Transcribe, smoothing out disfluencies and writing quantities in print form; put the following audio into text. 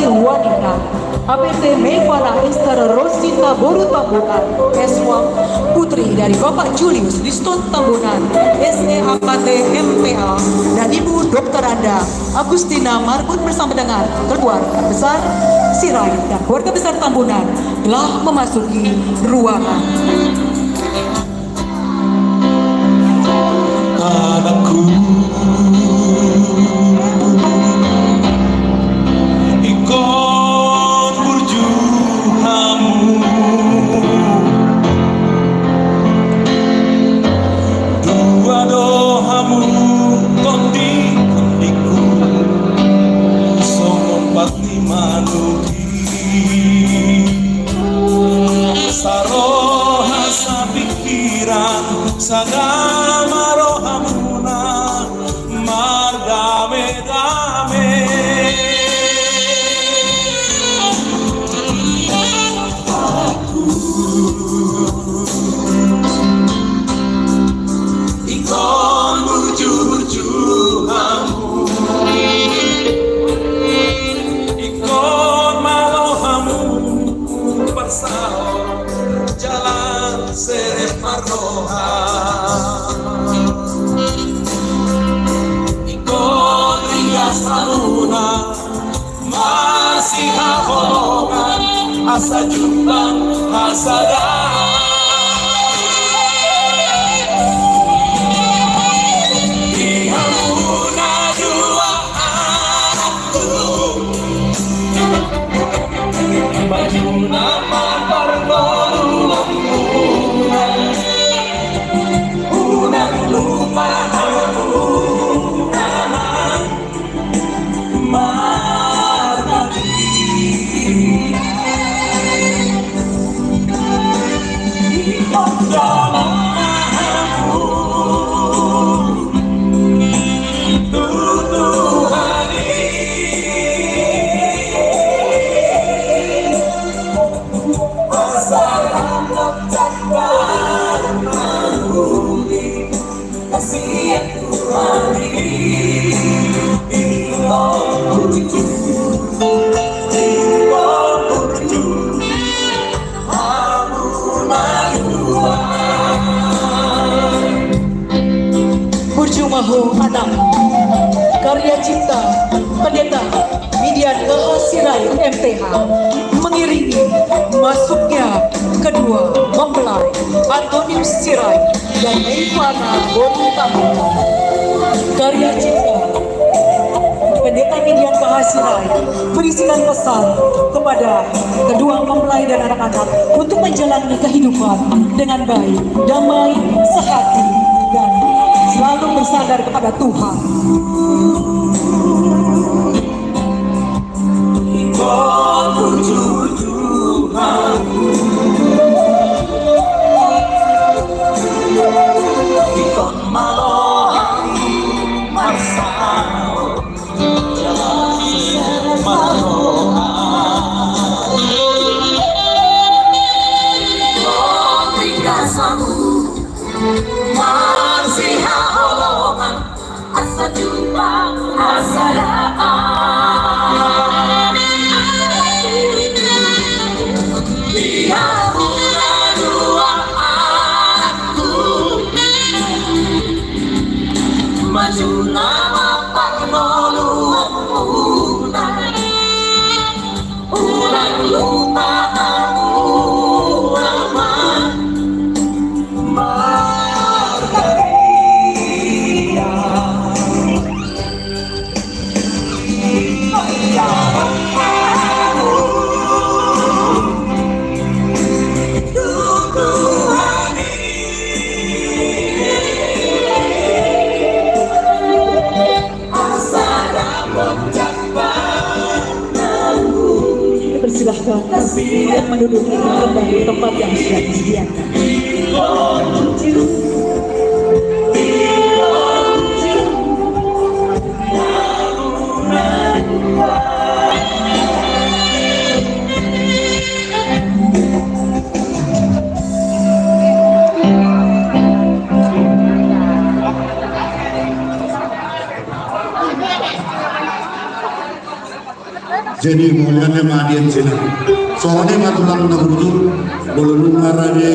mempelai wanita APT Mevana Esther Rosita Boru Tambunan S1 putri dari Bapak Julius Liston Tambunan SEAKT MPA dan Ibu Dr. Anda Agustina Marbun bersama dengan keluarga besar Sirait dan keluarga besar Tambunan telah memasuki ruangan. Anakku, ikon berjuamu, dua doamu kondiku, sompat lima nuti, saroha sapikiran sagama rohamuna margame-dame. Aku ikon burju-burjuhamu, ikon malohamu bersao jalan seret maroha, ikon ringgas saluna masih haholongan asa jumbang hasada. Dihamuna dua aku baju nama pertolongan unang lupa aku nama margati ikon dalam aku tutuhani masalah nafcan menghuni kasih Tuhan Burjumahu Anak karya cipta pendeta Midian Sirait MTH mengiringi masuknya kedua mempelai Antonius Sirait dan Mevana Boru Tambunan. Karya cipta pendeta Midian Sirait berisikan pesan kepada kedua mempelai dan anak-anak untuk menjalani kehidupan dengan baik, damai, sehati, dan selalu bersandar kepada Tuhan. ikon burju-burjuhamu, ikon maloham marsao jalan seret maroha, ikon ringgasamu masih haholongan asa jumbang hasadaan. Dihamuna dua aku maju nama panoluang ulang lupa aku nama Margaria. Persilahkan yang menduduki kembali tempat yang sudah disediakan. jadi muliannya madian sila soalnya matulang na gudu bolong marane